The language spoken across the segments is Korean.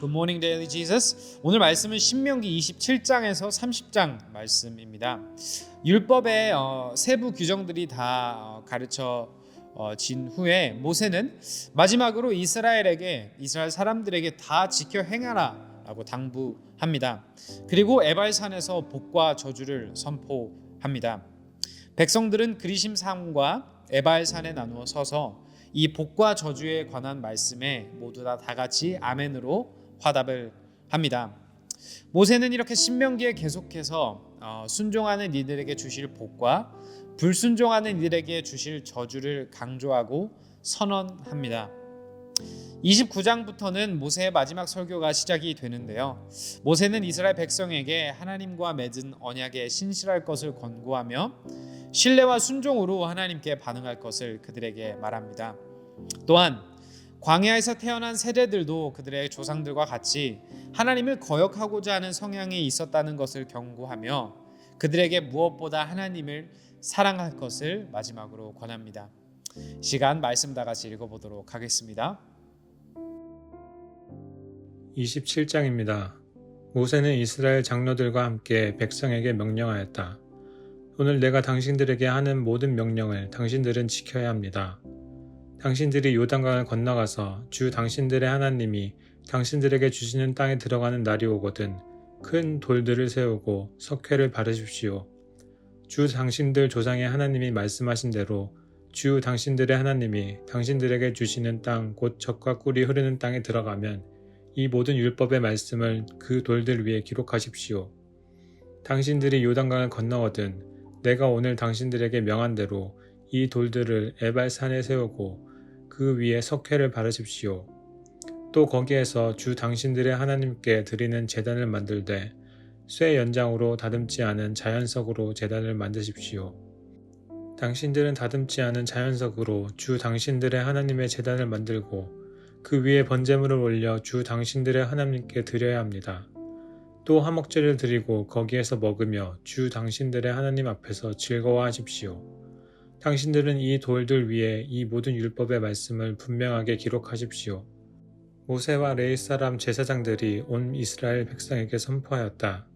Good morning, Daily Jesus. 오늘 말씀은 신명기 27장에서 30장 말씀입니다. 율법의 세부 규정들이 다 가르쳐 진 후에 모세는 마지막으로 이스라엘 사람들에게 다 지켜 행하라라고 당부합니다. 그리고 에발산에서 복과 저주를 선포합니다. 백성들은 그리심 산과 에발산에 나누어 서서 이 복과 저주에 관한 말씀에 모두 다 같이 아멘으로 화답을 합니다. 모세는 이렇게 신명기에 계속해서 순종하는 이들에게 주실 복과 불순종하는 이들에게 주실 저주를 강조하고 선언합니다. 29장부터는 모세의 마지막 설교가 시작이 되는데요. 모세는 이스라엘 백성에게 하나님과 맺은 언약에 신실할 것을 권고하며 신뢰와 순종으로 하나님께 반응할 것을 그들에게 말합니다. 또한 광야에서 태어난 세대들도 그들의 조상들과 같이 하나님을 거역하고자 하는 성향이 있었다는 것을 경고하며 그들에게 무엇보다 하나님을 사랑할 것을 마지막으로 권합니다. 시간 말씀 다 같이 읽어보도록 하겠습니다. 27장입니다. 모세는 이스라엘 장로들과 함께 백성에게 명령하였다. 오늘 내가 당신들에게 하는 모든 명령을 당신들은 지켜야 합니다. 당신들이 요단강을 건너가서 주 당신들의 하나님이 당신들에게 주시는 땅에 들어가는 날이 오거든 큰 돌들을 세우고 석회를 바르십시오. 주 당신들 조상의 하나님이 말씀하신 대로 주 당신들의 하나님이 당신들에게 주시는 땅 곧 젖과 꿀이 흐르는 땅에 들어가면 이 모든 율법의 말씀을 그 돌들 위에 기록하십시오. 당신들이 요단강을 건너거든 내가 오늘 당신들에게 명한 대로 이 돌들을 에발산에 세우고 그 위에 석회를 바르십시오. 또 거기에서 주 당신들의 하나님께 드리는 제단을 만들되 쇠 연장으로 다듬지 않은 자연석으로 제단을 만드십시오. 당신들은 다듬지 않은 자연석으로 주 당신들의 하나님의 제단을 만들고 그 위에 번제물을 올려 주 당신들의 하나님께 드려야 합니다. 또 화목제를 드리고 거기에서 먹으며 주 당신들의 하나님 앞에서 즐거워하십시오. 당신들은 이 돌들 위에 이 모든 율법의 말씀을 분명하게 기록하십시오. 모세와 레위 사람 제사장들이 온 이스라엘 백성에게 선포하였다.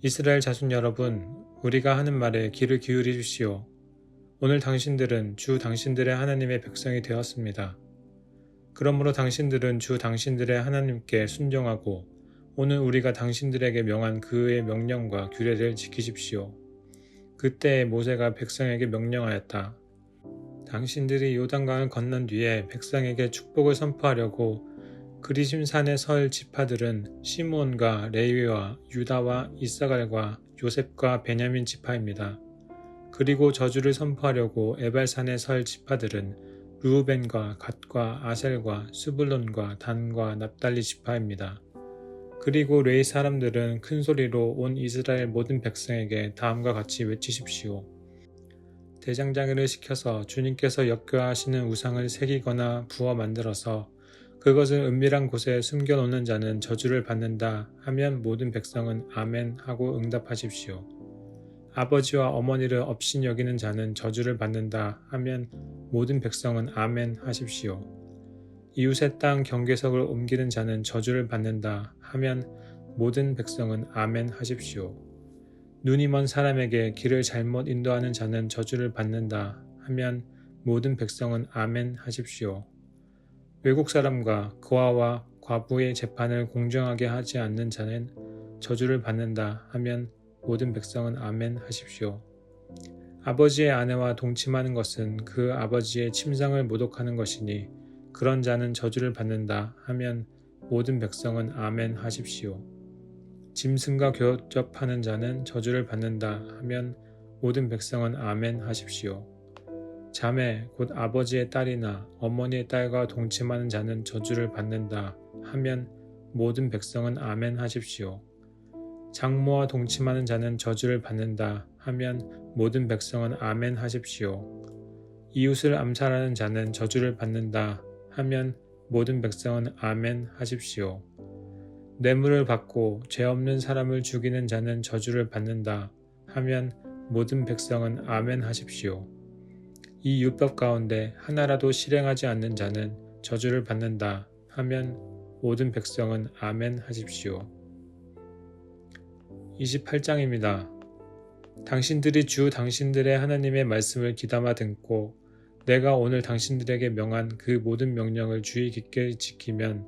이스라엘 자손 여러분, 우리가 하는 말에 귀를 기울이십시오. 오늘 당신들은 주 당신들의 하나님의 백성이 되었습니다. 그러므로 당신들은 주 당신들의 하나님께 순종하고 오늘 우리가 당신들에게 명한 그의 명령과 규례를 지키십시오. 그때 모세가 백성에게 명령하였다. 당신들이 요단강을 건넌 뒤에 백성에게 축복을 선포하려고 그리심 산에 설 지파들은 시므온과 레위와 유다와 이사갈과 요셉과 베냐민 지파입니다. 그리고 저주를 선포하려고 에발산에 설 지파들은 르우벤과 갓과 아셀과 스불론과 단과 납달리 지파입니다. 그리고 레위 사람들은 큰 소리로 온 이스라엘 모든 백성에게 다음과 같이 외치십시오. 대장장이를 시켜서 주님께서 역겨하시는 우상을 새기거나 부어 만들어서 그것을 은밀한 곳에 숨겨놓는 자는 저주를 받는다 하면 모든 백성은 아멘 하고 응답하십시오. 아버지와 어머니를 업신 여기는 자는 저주를 받는다 하면 모든 백성은 아멘 하십시오. 이웃의 땅 경계석을 옮기는 자는 저주를 받는다 하면 모든 백성은 아멘 하십시오. 눈이 먼 사람에게 길을 잘못 인도하는 자는 저주를 받는다 하면 모든 백성은 아멘 하십시오. 외국 사람과 고아와 과부의 재판을 공정하게 하지 않는 자는 저주를 받는다 하면 모든 백성은 아멘 하십시오. 아버지의 아내와 동침하는 것은 그 아버지의 침상을 모독하는 것이니 그런 자는 저주를 받는다 하면 모든 백성은 아멘 하십시오. 짐승과 교접하는 자는 저주를 받는다 하면 모든 백성은 아멘 하십시오. 자매 곧 아버지의 딸이나 어머니의 딸과 동침하는 자는 저주를 받는다 하면 모든 백성은 아멘 하십시오. 장모와 동침하는 자는 저주를 받는다 하면 모든 백성은 아멘 하십시오. 이웃을 암살하는 자는 저주를 받는다 하면 모든 백성은 아멘 하십시오. 뇌물을 받고 죄 없는 사람을 죽이는 자는 저주를 받는다 하면 모든 백성은 아멘 하십시오. 이 율법 가운데 하나라도 실행하지 않는 자는 저주를 받는다 하면 모든 백성은 아멘 하십시오. 28장입니다. 당신들이 주 당신들의 하나님의 말씀을 귀담아 듣고 내가 오늘 당신들에게 명한 그 모든 명령을 주의 깊게 지키면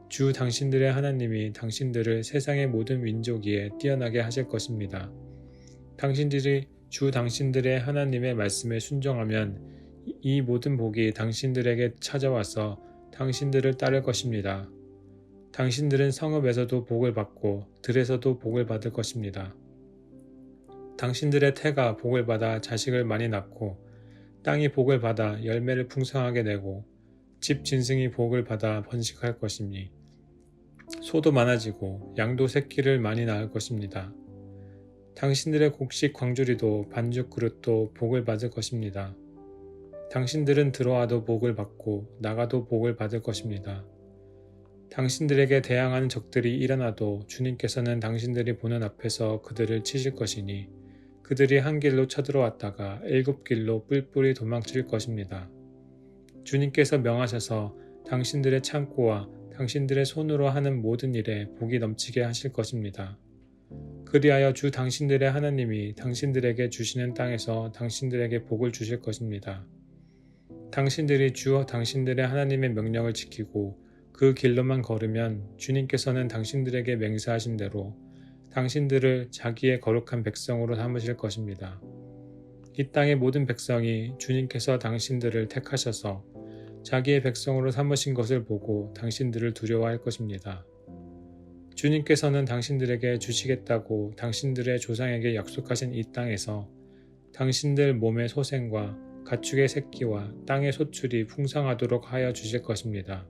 주 당신들의 하나님이 당신들을 세상의 모든 민족 위에 뛰어나게 하실 것입니다. 당신들이 주 당신들의 하나님의 말씀에 순종하면 이 모든 복이 당신들에게 찾아와서 당신들을 따를 것입니다. 당신들은 성읍에서도 복을 받고 들에서도 복을 받을 것입니다. 당신들의 태가 복을 받아 자식을 많이 낳고 땅이 복을 받아 열매를 풍성하게 내고 집 짐승이 복을 받아 번식할 것이니 소도 많아지고 양도 새끼를 많이 낳을 것입니다. 당신들의 곡식 광주리도 반죽 그릇도 복을 받을 것입니다. 당신들은 들어와도 복을 받고 나가도 복을 받을 것입니다. 당신들에게 대항하는 적들이 일어나도 주님께서는 당신들이 보는 앞에서 그들을 치실 것이니 그들이 한 길로 쳐들어왔다가 7길로 뿔뿔이 도망칠 것입니다. 주님께서 명하셔서 당신들의 창고와 당신들의 손으로 하는 모든 일에 복이 넘치게 하실 것입니다. 그리하여 주 당신들의 하나님이 당신들에게 주시는 땅에서 당신들에게 복을 주실 것입니다. 당신들이 주 당신들의 하나님의 명령을 지키고 그 길로만 걸으면 주님께서는 당신들에게 맹세하신 대로 당신들을 자기의 거룩한 백성으로 삼으실 것입니다. 이 땅의 모든 백성이 주님께서 당신들을 택하셔서 자기의 백성으로 삼으신 것을 보고 당신들을 두려워할 것입니다. 주님께서는 당신들에게 주시겠다고 당신들의 조상에게 약속하신 이 땅에서 당신들 몸의 소생과 가축의 새끼와 땅의 소출이 풍성하도록 하여 주실 것입니다.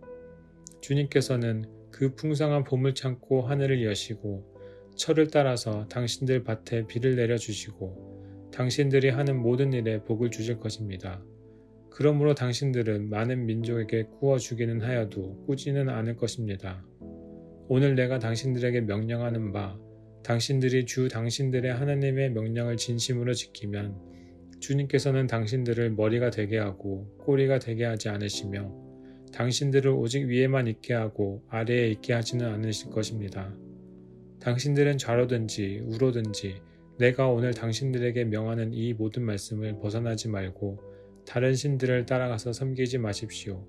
주님께서는 그 풍성한 봄을 참고 하늘을 여시고 철을 따라서 당신들 밭에 비를 내려주시고 당신들이 하는 모든 일에 복을 주실 것입니다. 그러므로 당신들은 많은 민족에게 구워주기는 하여도 꾸지는 않을 것입니다. 오늘 내가 당신들에게 명령하는 바 당신들이 주 당신들의 하나님의 명령을 진심으로 지키면 주님께서는 당신들을 머리가 되게 하고 꼬리가 되게 하지 않으시며 당신들을 오직 위에만 있게 하고 아래에 있게 하지는 않으실 것입니다. 당신들은 좌로든지 우로든지 내가 오늘 당신들에게 명하는 이 모든 말씀을 벗어나지 말고 다른 신들을 따라가서 섬기지 마십시오.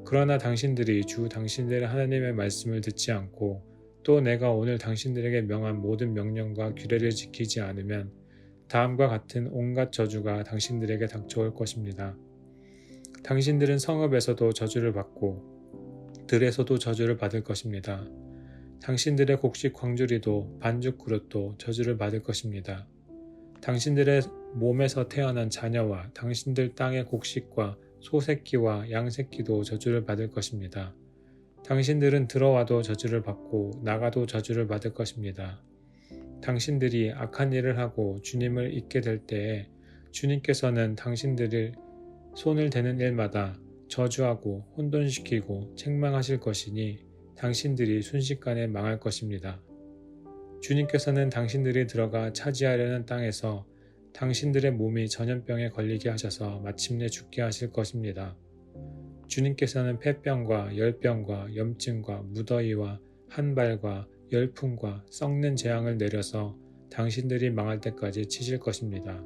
그러나 당신들이 주 당신들의 하나님의 말씀을 듣지 않고 또 내가 오늘 당신들에게 명한 모든 명령과 규례를 지키지 않으면 다음과 같은 온갖 저주가 당신들에게 닥쳐올 것입니다. 당신들은 성읍에서도 저주를 받고 들에서도 저주를 받을 것입니다. 당신들의 곡식 광주리도 반죽 그릇도 저주를 받을 것입니다. 당신들의 몸에서 태어난 자녀와 당신들 땅의 곡식과 소새끼와 양새끼도 저주를 받을 것입니다. 당신들은 들어와도 저주를 받고 나가도 저주를 받을 것입니다. 당신들이 악한 일을 하고 주님을 잊게 될 때에 주님께서는 당신들을 손을 대는 일마다 저주하고 혼돈시키고 책망하실 것이니 당신들이 순식간에 망할 것입니다. 주님께서는 당신들이 들어가 차지하려는 땅에서 당신들의 몸이 전염병에 걸리게 하셔서 마침내 죽게 하실 것입니다. 주님께서는 폐병과 열병과 염증과 무더위와 한발과 열풍과 썩는 재앙을 내려서 당신들이 망할 때까지 치실 것입니다.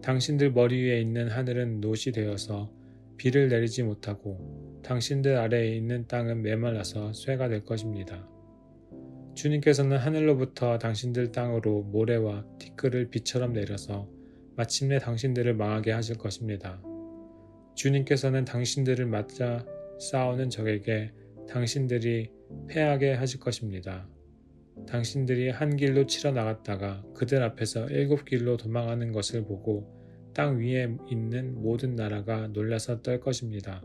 당신들 머리 위에 있는 하늘은 노시 되어서 비를 내리지 못하고 당신들 아래에 있는 땅은 메말라서 쇠가 될 것입니다. 주님께서는 하늘로부터 당신들 땅으로 모래와 티끌을 비처럼 내려서 마침내 당신들을 망하게 하실 것입니다. 주님께서는 당신들을 맞아 싸우는 적에게 당신들이 패하게 하실 것입니다. 당신들이 한 길로 치러 나갔다가 그들 앞에서 7길로 도망하는 것을 보고 땅 위에 있는 모든 나라가 놀라서 떨 것입니다.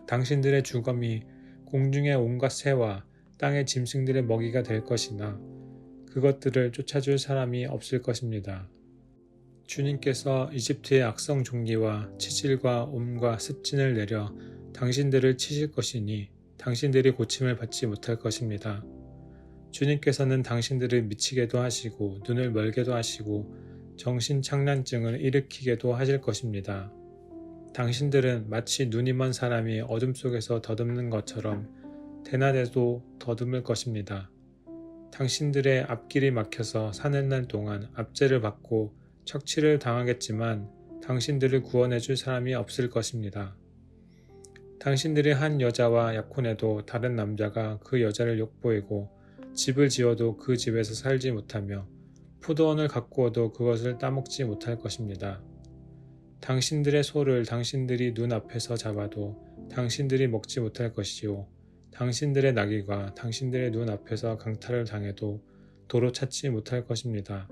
당신들의 주검이 공중의 온갖 새와 땅의 짐승들의 먹이가 될 것이나 그것들을 쫓아줄 사람이 없을 것입니다. 주님께서 이집트의 악성 종기와 치질과 옴과 습진을 내려 당신들을 치실 것이니 당신들이 고침을 받지 못할 것입니다. 주님께서는 당신들을 미치게도 하시고 눈을 멀게도 하시고 정신착란증을 일으키게도 하실 것입니다. 당신들은 마치 눈이 먼 사람이 어둠 속에서 더듬는 것처럼 대낮에도 더듬을 것입니다. 당신들의 앞길이 막혀서 사는 날 동안 압제를 받고 척취를 당하겠지만 당신들을 구원해 줄 사람이 없을 것입니다. 당신들이 한 여자와 약혼해도 다른 남자가 그 여자를 욕보이고 집을 지어도 그 집에서 살지 못하며 포도원을 가꾸어도 그것을 따먹지 못할 것입니다. 당신들의 소를 당신들이 눈앞에서 잡아도 당신들이 먹지 못할 것이요 당신들의 나귀가 당신들의 눈앞에서 강탈을 당해도 도로 찾지 못할 것입니다.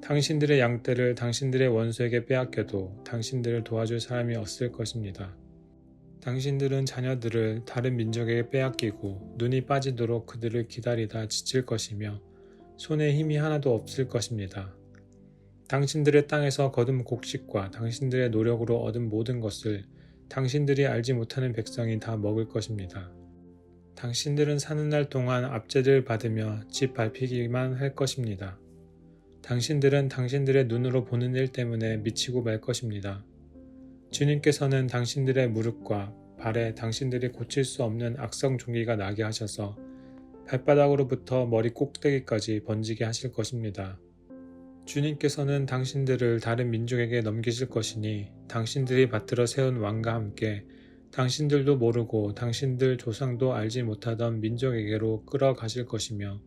당신들의 양떼를 당신들의 원수에게 빼앗겨도 당신들을 도와줄 사람이 없을 것입니다. 당신들은 자녀들을 다른 민족에게 빼앗기고 눈이 빠지도록 그들을 기다리다 지칠 것이며 손에 힘이 하나도 없을 것입니다. 당신들의 땅에서 거둔 곡식과 당신들의 노력으로 얻은 모든 것을 당신들이 알지 못하는 백성이 다 먹을 것입니다. 당신들은 사는 날 동안 압제를 받으며 집 밟히기만 할 것입니다. 당신들은 당신들의 눈으로 보는 일 때문에 미치고 말 것입니다. 주님께서는 당신들의 무릎과 발에 당신들이 고칠 수 없는 악성 종기가 나게 하셔서 발바닥으로부터 머리 꼭대기까지 번지게 하실 것입니다. 주님께서는 당신들을 다른 민족에게 넘기실 것이니 당신들이 받들어 세운 왕과 함께 당신들도 모르고 당신들 조상도 알지 못하던 민족에게로 끌어가실 것이며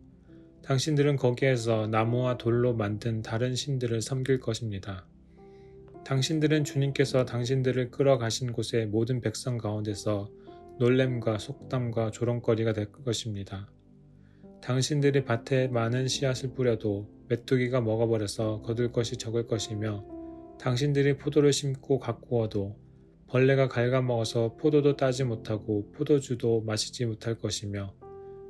당신들은 거기에서 나무와 돌로 만든 다른 신들을 섬길 것입니다. 당신들은 주님께서 당신들을 끌어가신 곳의 모든 백성 가운데서 놀램과 속담과 조롱거리가 될 것입니다. 당신들이 밭에 많은 씨앗을 뿌려도 메뚜기가 먹어버려서 거둘 것이 적을 것이며 당신들이 포도를 심고 가꾸어도 벌레가 갉아먹어서 포도도 따지 못하고 포도주도 마시지 못할 것이며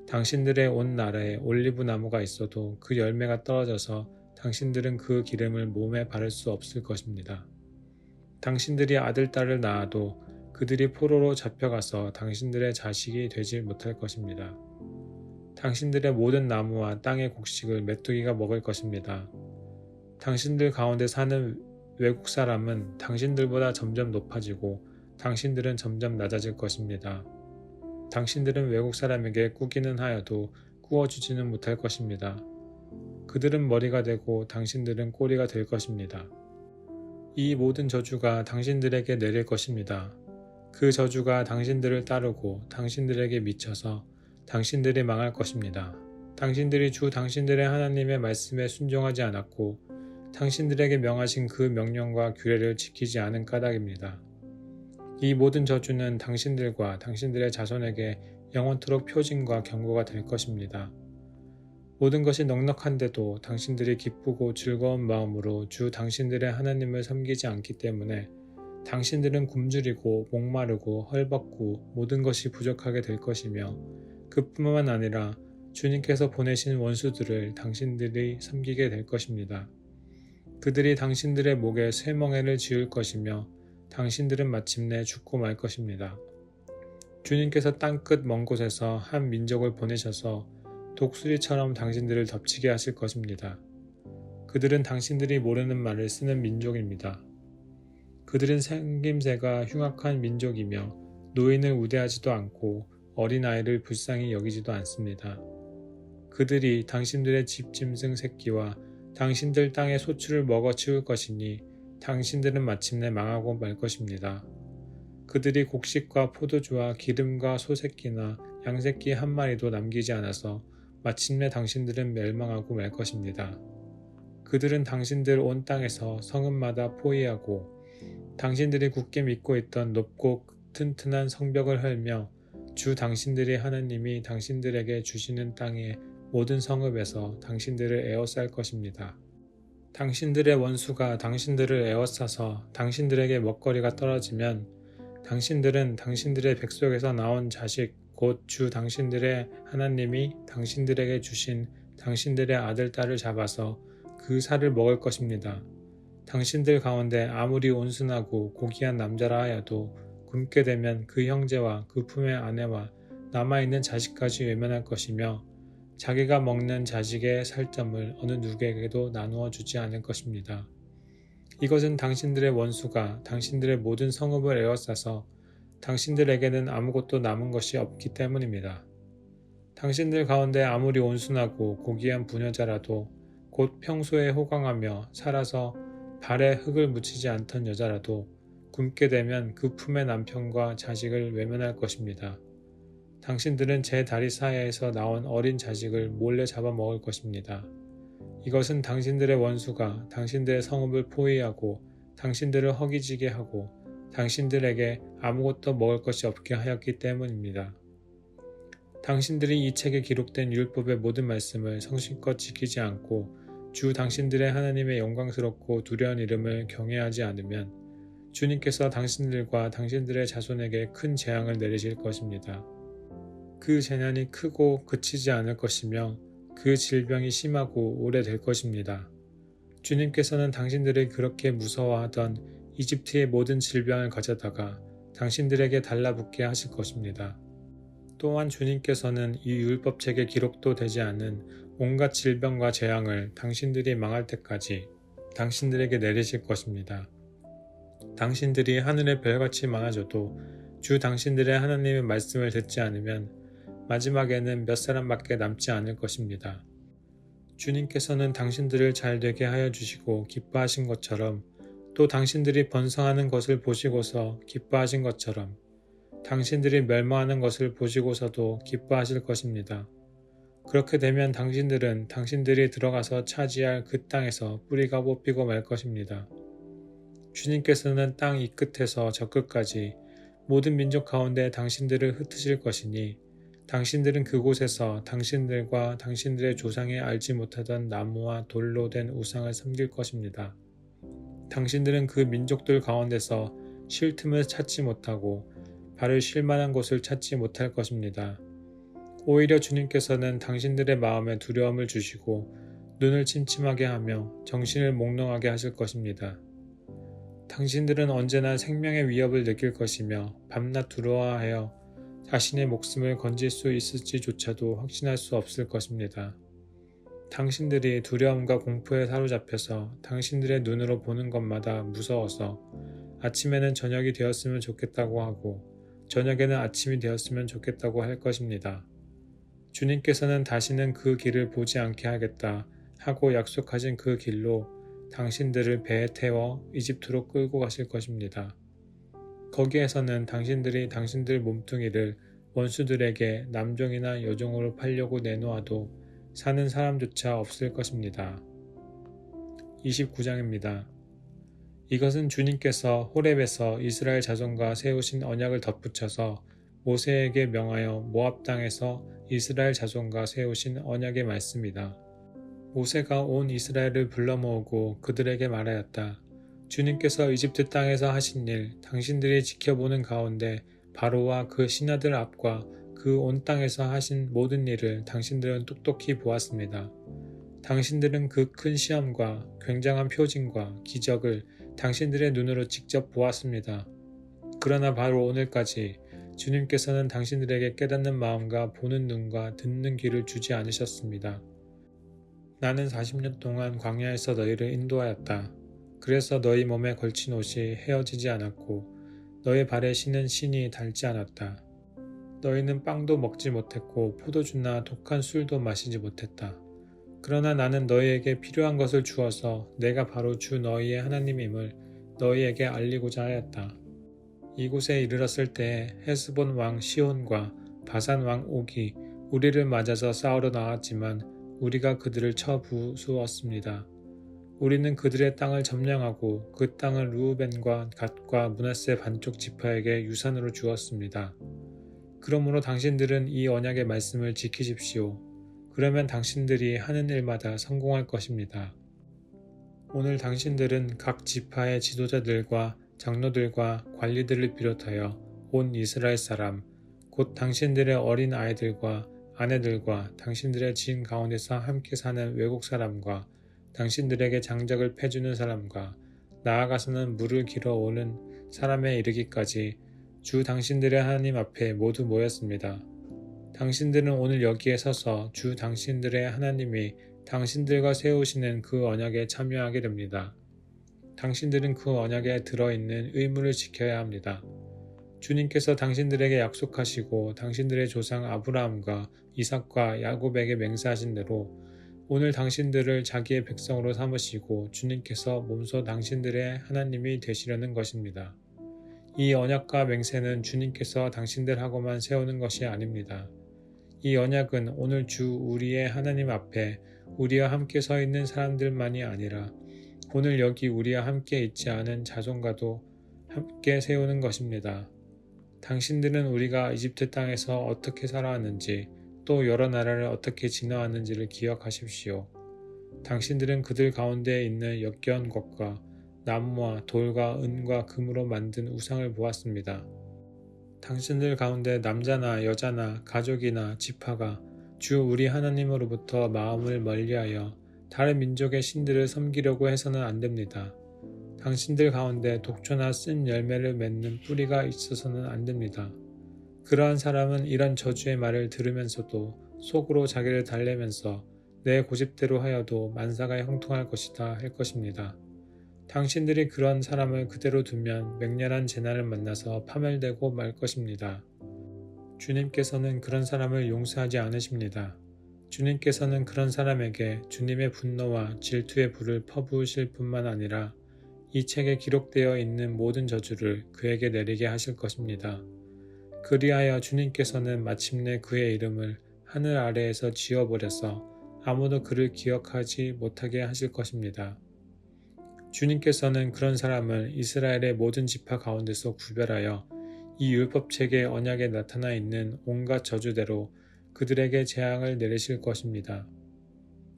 당신들의 온 나라에 올리브 나무가 있어도 그 열매가 떨어져서 당신들은 그 기름을 몸에 바를 수 없을 것입니다. 당신들이 아들, 딸을 낳아도 그들이 포로로 잡혀가서 당신들의 자식이 되지 못할 것입니다. 당신들의 모든 나무와 땅의 곡식을 메뚜기가 먹을 것입니다. 당신들 가운데 사는 외국 사람은 당신들보다 점점 높아지고 당신들은 점점 낮아질 것입니다. 당신들은 외국 사람에게 꾸기는 하여도 꾸어주지는 못할 것입니다. 그들은 머리가 되고 당신들은 꼬리가 될 것입니다. 이 모든 저주가 당신들에게 내릴 것입니다. 그 저주가 당신들을 따르고 당신들에게 미쳐서 당신들이 망할 것입니다. 당신들이 주 당신들의 하나님의 말씀에 순종하지 않았고 당신들에게 명하신 그 명령과 규례를 지키지 않은 까닭입니다. 이 모든 저주는 당신들과 당신들의 자손에게 영원토록 표징과 경고가 될 것입니다. 모든 것이 넉넉한데도 당신들이 기쁘고 즐거운 마음으로 주 당신들의 하나님을 섬기지 않기 때문에 당신들은 굶주리고 목마르고 헐벗고 모든 것이 부족하게 될 것이며 그뿐만 아니라 주님께서 보내신 원수들을 당신들이 섬기게 될 것입니다. 그들이 당신들의 목에 쇠멍에를 지을 것이며 당신들은 마침내 죽고 말 것입니다. 주님께서 땅끝 먼 곳에서 한 민족을 보내셔서 독수리처럼 당신들을 덮치게 하실 것입니다. 그들은 당신들이 모르는 말을 쓰는 민족입니다. 그들은 생김새가 흉악한 민족이며 노인을 우대하지도 않고 어린아이를 불쌍히 여기지도 않습니다. 그들이 당신들의 집짐승 새끼와 당신들 땅의 소출을 먹어 치울 것이니 당신들은 마침내 망하고 말 것입니다. 그들이 곡식과 포도주와 기름과 소새끼나 양새끼 한 마리도 남기지 않아서 마침내 당신들은 멸망하고 말 것입니다. 그들은 당신들 온 땅에서 성읍마다 포위하고 당신들이 굳게 믿고 있던 높고 튼튼한 성벽을 헐며 주 당신들의 하나님이 당신들에게 주시는 땅의 모든 성읍에서 당신들을 에워쌀 것입니다. 당신들의 원수가 당신들을 에워싸서 당신들에게 먹거리가 떨어지면 당신들은 당신들의 뱃속에서 나온 자식 곧 주 당신들의 하나님이 당신들에게 주신 당신들의 아들, 딸을 잡아서 그 살을 먹을 것입니다. 당신들 가운데 아무리 온순하고 고귀한 남자라 하여도 굶게 되면 그 형제와 그 품의 아내와 남아있는 자식까지 외면할 것이며 자기가 먹는 자식의 살점을 어느 누구에게도 나누어 주지 않을 것입니다. 이것은 당신들의 원수가 당신들의 모든 성읍을 에워싸서 당신들에게는 아무것도 남은 것이 없기 때문입니다. 당신들 가운데 아무리 온순하고 고귀한 부녀자라도 곧 평소에 호강하며 살아서 발에 흙을 묻히지 않던 여자라도 굶게 되면 그 품의 남편과 자식을 외면할 것입니다. 당신들은 제 다리 사이에서 나온 어린 자식을 몰래 잡아먹을 것입니다. 이것은 당신들의 원수가 당신들의 성읍을 포위하고 당신들을 허기지게 하고 당신들에게 아무것도 먹을 것이 없게 하였기 때문입니다. 당신들이 이 책에 기록된 율법의 모든 말씀을 성실껏 지키지 않고 주 당신들의 하나님의 영광스럽고 두려운 이름을 경외하지 않으면 주님께서 당신들과 당신들의 자손에게 큰 재앙을 내리실 것입니다. 그 재난이 크고 그치지 않을 것이며 그 질병이 심하고 오래될 것입니다. 주님께서는 당신들이 그렇게 무서워하던 이집트의 모든 질병을 가져다가 당신들에게 달라붙게 하실 것입니다. 또한 주님께서는 이 율법책에 기록도 되지 않은 온갖 질병과 재앙을 당신들이 망할 때까지 당신들에게 내리실 것입니다. 당신들이 하늘의 별같이 많아져도 주 당신들의 하나님의 말씀을 듣지 않으면 마지막에는 몇 사람밖에 남지 않을 것입니다. 주님께서는 당신들을 잘 되게 하여 주시고 기뻐하신 것처럼 또 당신들이 번성하는 것을 보시고서 기뻐하신 것처럼 당신들이 멸망하는 것을 보시고서도 기뻐하실 것입니다. 그렇게 되면 당신들은 당신들이 들어가서 차지할 그 땅에서 뿌리가 뽑히고 말 것입니다. 주님께서는 땅 이 끝에서 저 끝까지 모든 민족 가운데 당신들을 흩으실 것이니 당신들은 그곳에서 당신들과 당신들의 조상이 알지 못하던 나무와 돌로 된 우상을 섬길 것입니다. 당신들은 그 민족들 가운데서 쉴 틈을 찾지 못하고 발을 쉴 만한 곳을 찾지 못할 것입니다. 오히려 주님께서는 당신들의 마음에 두려움을 주시고 눈을 침침하게 하며 정신을 몽롱하게 하실 것입니다. 당신들은 언제나 생명의 위협을 느낄 것이며 밤낮 두려워하여 자신의 목숨을 건질 수 있을지조차도 확신할 수 없을 것입니다. 당신들이 두려움과 공포에 사로잡혀서 당신들의 눈으로 보는 것마다 무서워서 아침에는 저녁이 되었으면 좋겠다고 하고 저녁에는 아침이 되었으면 좋겠다고 할 것입니다. 주님께서는 다시는 그 길을 보지 않게 하겠다 하고 약속하신 그 길로 당신들을 배에 태워 이집트로 끌고 가실 것입니다. 거기에서는 당신들이 당신들 몸뚱이를 원수들에게 남종이나 여종으로 팔려고 내놓아도 사는 사람조차 없을 것입니다. 29장입니다. 이것은 주님께서 호렙에서 이스라엘 자손과 세우신 언약을 덧붙여서 모세에게 명하여 모압 땅에서 이스라엘 자손과 세우신 언약의 말씀이다. 모세가 온 이스라엘을 불러 모으고 그들에게 말하였다. 주님께서 이집트 땅에서 하신 일, 당신들이 지켜보는 가운데 바로와 그 신하들 앞과 그 온 땅에서 하신 모든 일을 당신들은 똑똑히 보았습니다. 당신들은 그 큰 시험과 굉장한 표징과 기적을 당신들의 눈으로 직접 보았습니다. 그러나 바로 오늘까지 주님께서는 당신들에게 깨닫는 마음과 보는 눈과 듣는 귀를 주지 않으셨습니다. 나는 40년 동안 광야에서 너희를 인도하였다. 그래서 너희 몸에 걸친 옷이 헤어지지 않았고 너희 발에 신은 신이 닳지 않았다. 너희는 빵도 먹지 못했고 포도주나 독한 술도 마시지 못했다. 그러나 나는 너희에게 필요한 것을 주어서 내가 바로 주 너희의 하나님임을 너희에게 알리고자 하였다. 이곳에 이르렀을 때에 헤스본 왕 시혼과 바산 왕 옥이 우리를 맞아서 싸우러 나왔지만 우리가 그들을 쳐 부수었습니다. 우리는 그들의 땅을 점령하고 그 땅을 르우벤과 갓과 므낫세 반쪽 지파에게 유산으로 주었습니다. 그러므로 당신들은 이 언약의 말씀을 지키십시오. 그러면 당신들이 하는 일마다 성공할 것입니다. 오늘 당신들은 각 지파의 지도자들과 장로들과 관리들을 비롯하여 온 이스라엘 사람, 곧 당신들의 어린 아이들과 아내들과 당신들의 지인 가운데서 함께 사는 외국 사람과 당신들에게 장작을 패주는 사람과 나아가서는 물을 길어오는 사람에 이르기까지 주 당신들의 하나님 앞에 모두 모였습니다. 당신들은 오늘 여기에 서서 주 당신들의 하나님이 당신들과 세우시는 그 언약에 참여하게 됩니다. 당신들은 그 언약에 들어있는 의무를 지켜야 합니다. 주님께서 당신들에게 약속하시고 당신들의 조상 아브라함과 이삭과 야곱에게 맹세하신 대로 오늘 당신들을 자기의 백성으로 삼으시고 주님께서 몸소 당신들의 하나님이 되시려는 것입니다. 이 언약과 맹세는 주님께서 당신들하고만 세우는 것이 아닙니다. 이 언약은 오늘 주 우리의 하나님 앞에 우리와 함께 서 있는 사람들만이 아니라 오늘 여기 우리와 함께 있지 않은 자손과도 함께 세우는 것입니다. 당신들은 우리가 이집트 땅에서 어떻게 살아왔는지 또 여러 나라를 어떻게 지나왔는지를 기억하십시오. 당신들은 그들 가운데 있는 역겨운 것과 나무와 돌과 은과 금으로 만든 우상을 보았습니다. 당신들 가운데 남자나 여자나 가족이나 지파가 주 우리 하나님으로부터 마음을 멀리하여 다른 민족의 신들을 섬기려고 해서는 안 됩니다. 당신들 가운데 독초나 쓴 열매를 맺는 뿌리가 있어서는 안 됩니다. 그러한 사람은 이런 저주의 말을 들으면서도 속으로 자기를 달래면서 내 고집대로 하여도 만사가 형통할 것이다 할 것입니다. 당신들이 그런 사람을 그대로 두면 맹렬한 재난을 만나서 파멸되고 말 것입니다. 주님께서는 그런 사람을 용서하지 않으십니다. 주님께서는 그런 사람에게 주님의 분노와 질투의 불을 퍼부으실 뿐만 아니라 이 책에 기록되어 있는 모든 저주를 그에게 내리게 하실 것입니다. 그리하여 주님께서는 마침내 그의 이름을 하늘 아래에서 지워버려서 아무도 그를 기억하지 못하게 하실 것입니다. 주님께서는 그런 사람을 이스라엘의 모든 지파 가운데서 구별하여 이 율법책의 언약에 나타나 있는 온갖 저주대로 그들에게 재앙을 내리실 것입니다.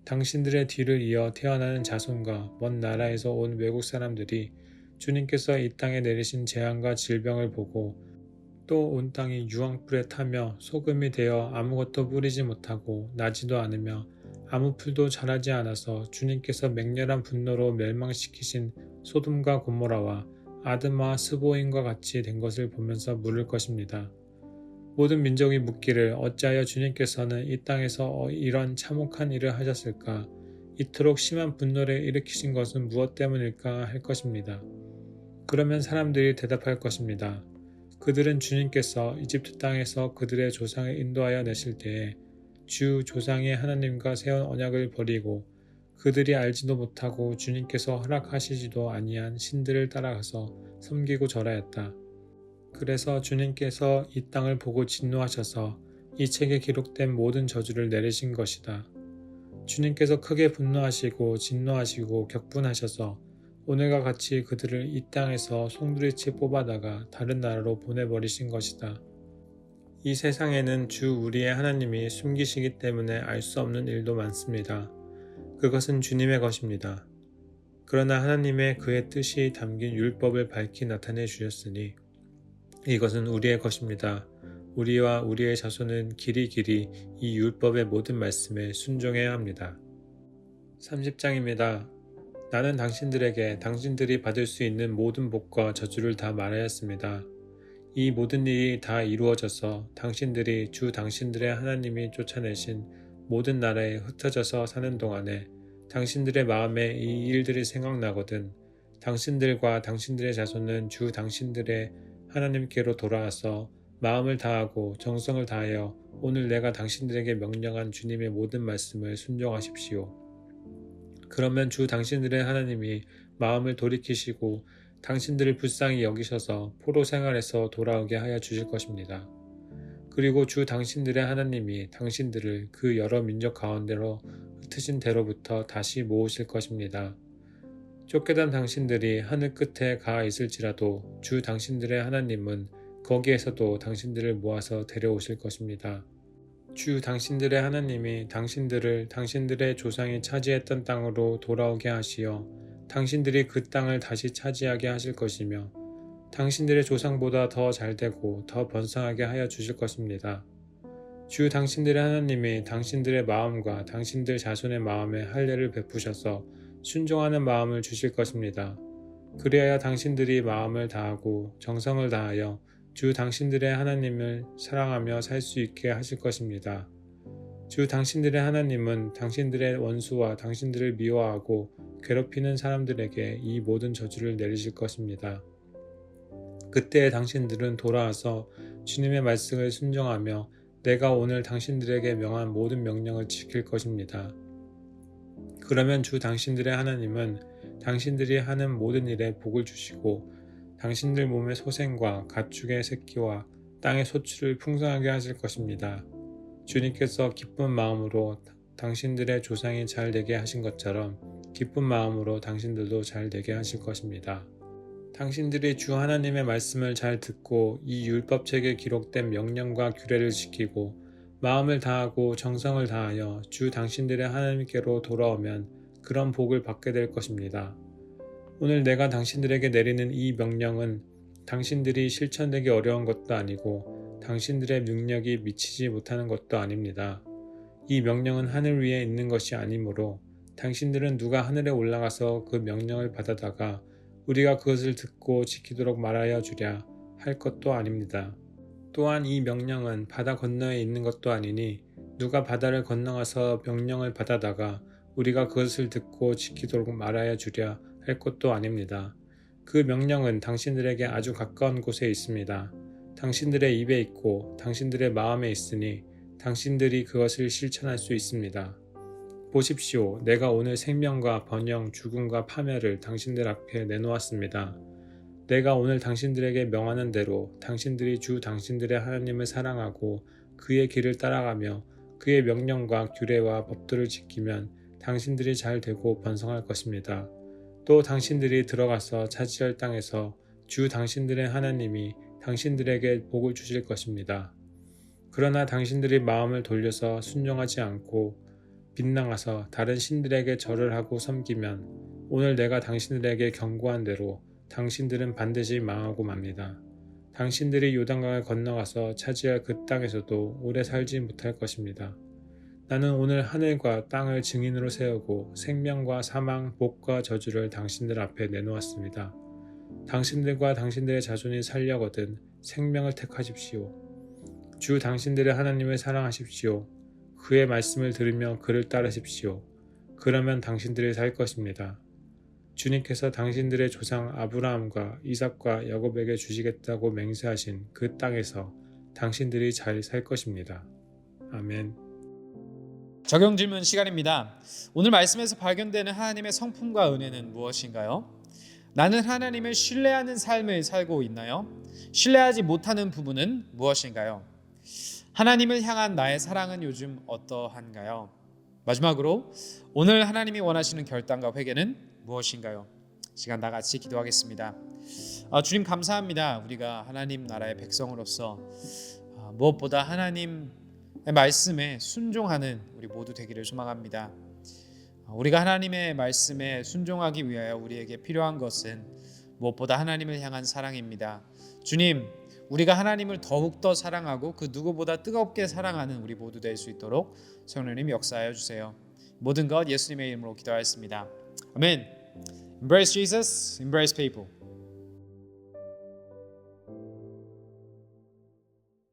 당신들의 뒤를 이어 태어나는 자손과 먼 나라에서 온 외국 사람들이 주님께서 이 땅에 내리신 재앙과 질병을 보고 또 온 땅이 유황불에 타며 소금이 되어 아무것도 뿌리지 못하고 나지도 않으며 아무 풀도 자라지 않아서 주님께서 맹렬한 분노로 멸망시키신 소돔과 고모라와 아드마와 스보임과 같이 된 것을 보면서 물을 것입니다. 모든 민족이 묻기를 어찌하여 주님께서는 이 땅에서 이런 참혹한 일을 하셨을까? 이토록 심한 분노를 일으키신 것은 무엇 때문일까 할 것입니다. 그러면 사람들이 대답할 것입니다. 그들은 주님께서 이집트 땅에서 그들의 조상을 인도하여 내실 때에 주 조상의 하나님과 세운 언약을 버리고 그들이 알지도 못하고 주님께서 허락하시지도 아니한 신들을 따라가서 섬기고 절하였다. 그래서 주님께서 이 땅을 보고 진노하셔서 이 책에 기록된 모든 저주를 내리신 것이다. 주님께서 크게 분노하시고 진노하시고 격분하셔서 오늘과 같이 그들을 이 땅에서 송두리째 뽑아다가 다른 나라로 보내버리신 것이다. 이 세상에는 주 우리의 하나님이 숨기시기 때문에 알 수 없는 일도 많습니다. 그것은 주님의 것입니다. 그러나 하나님의 그의 뜻이 담긴 율법을 밝히 나타내 주셨으니 이것은 우리의 것입니다. 우리와 우리의 자손은 길이 이 율법의 모든 말씀에 순종해야 합니다. 30장입니다. 나는 당신들에게 당신들이 받을 수 있는 모든 복과 저주를 다 말하였습니다. 이 모든 일이 다 이루어져서 당신들이 주 당신들의 하나님이 쫓아내신 모든 나라에 흩어져서 사는 동안에 당신들의 마음에 이 일들이 생각나거든 당신들과 당신들의 자손은 주 당신들의 하나님께로 돌아와서 마음을 다하고 정성을 다하여 오늘 내가 당신들에게 명령한 주님의 모든 말씀을 순종하십시오. 그러면 주 당신들의 하나님이 마음을 돌이키시고 당신들을 불쌍히 여기셔서 포로 생활에서 돌아오게 하여 주실 것입니다. 그리고 주 당신들의 하나님이 당신들을 그 여러 민족 가운데로 흩으신 데로부터 다시 모으실 것입니다. 쫓겨난 당신들이 하늘 끝에 가 있을지라도 주 당신들의 하나님은 거기에서도 당신들을 모아서 데려오실 것입니다. 주 당신들의 하나님이 당신들을 당신들의 조상이 차지했던 땅으로 돌아오게 하시어 당신들이 그 땅을 다시 차지하게 하실 것이며 당신들의 조상보다 더 잘되고 더 번성하게 하여 주실 것입니다. 주 당신들의 하나님이 당신들의 마음과 당신들 자손의 마음에 할례를 베푸셔서 순종하는 마음을 주실 것입니다. 그리하여 당신들이 마음을 다하고 정성을 다하여 주 당신들의 하나님을 사랑하며 살 수 있게 하실 것입니다. 주 당신들의 하나님은 당신들의 원수와 당신들을 미워하고 괴롭히는 사람들에게 이 모든 저주를 내리실 것입니다. 그때 당신들은 돌아와서 주님의 말씀을 순종하며 내가 오늘 당신들에게 명한 모든 명령을 지킬 것입니다. 그러면 주 당신들의 하나님은 당신들이 하는 모든 일에 복을 주시고 당신들 몸의 소생과 가축의 새끼와 땅의 소출을 풍성하게 하실 것입니다. 주님께서 기쁜 마음으로 당신들의 조상이 잘 되게 하신 것처럼 기쁜 마음으로 당신들도 잘 되게 하실 것입니다. 당신들이 주 하나님의 말씀을 잘 듣고 이 율법책에 기록된 명령과 규례를 지키고 마음을 다하고 정성을 다하여 주 당신들의 하나님께로 돌아오면 그런 복을 받게 될 것입니다. 오늘 내가 당신들에게 내리는 이 명령은 당신들이 실천되기 어려운 것도 아니고 당신들의 능력이 미치지 못하는 것도 아닙니다. 이 명령은 하늘 위에 있는 것이 아니므로 당신들은 누가 하늘에 올라가서 그 명령을 받아다가 우리가 그것을 듣고 지키도록 말하여 주랴 할 것도 아닙니다. 또한 이 명령은 바다 건너에 있는 것도 아니니 누가 바다를 건너가서 명령을 받아다가 우리가 그것을 듣고 지키도록 말하여 주랴 할 것도 아닙니다. 그 명령은 당신들에게 아주 가까운 곳에 있습니다. 당신들의 입에 있고 당신들의 마음에 있으니 당신들이 그것을 실천할 수 있습니다. 보십시오. 내가 오늘 생명과 번영, 죽음과 파멸을 당신들 앞에 내놓았습니다. 내가 오늘 당신들에게 명하는 대로 당신들이 주 당신들의 하나님을 사랑하고 그의 길을 따라가며 그의 명령과 규례와 법도를 지키면 당신들이 잘 되고 번성할 것입니다. 또 당신들이 들어가서 차지할 땅에서 주 당신들의 하나님이 당신들에게 복을 주실 것입니다. 그러나 당신들이 마음을 돌려서 순종하지 않고 빗나가서 다른 신들에게 절을 하고 섬기면 오늘 내가 당신들에게 경고한 대로 당신들은 반드시 망하고 맙니다. 당신들이 요단강을 건너가서 차지할 그 땅에서도 오래 살지 못할 것입니다. 나는 오늘 하늘과 땅을 증인으로 세우고 생명과 사망, 복과 저주를 당신들 앞에 내놓았습니다. 당신들과 당신들의 자손이 살려거든 생명을 택하십시오. 주 당신들의 하나님을 사랑하십시오. 그의 말씀을 들으며 그를 따르십시오. 그러면 당신들이 살 것입니다. 주님께서 당신들의 조상 아브라함과 이삭과 야곱에게 주시겠다고 맹세하신 그 땅에서 당신들이 잘 살 것입니다. 아멘. 적용 질문 시간입니다. 오늘 말씀에서 발견되는 하나님의 성품과 은혜는 무엇인가요? 나는 하나님을 신뢰하는 삶을 살고 있나요? 신뢰하지 못하는 부분은 무엇인가요? 하나님을 향한 나의 사랑은 요즘 어떠한가요? 마지막으로 오늘 하나님이 원하시는 결단과 회개는 무엇인가요? 시간 다 같이 기도하겠습니다. 주님 감사합니다. 우리가 하나님 나라의 백성으로서 무엇보다 하나님의 말씀에 순종하는 우리 모두 되기를 소망합니다. 우리가 하나님의 말씀에 순종하기 위하여 우리에게 필요한 것은 무엇보다 하나님을 향한 사랑입니다. 주님, 우리가 하나님을 더욱더 사랑하고 그 누구보다 뜨겁게 사랑하는 우리 모두 될 수 있도록 성령님 역사하여 주세요. 모든 것 예수님의 이름으로 기도하였습니다. 아멘. Embrace Jesus, embrace people.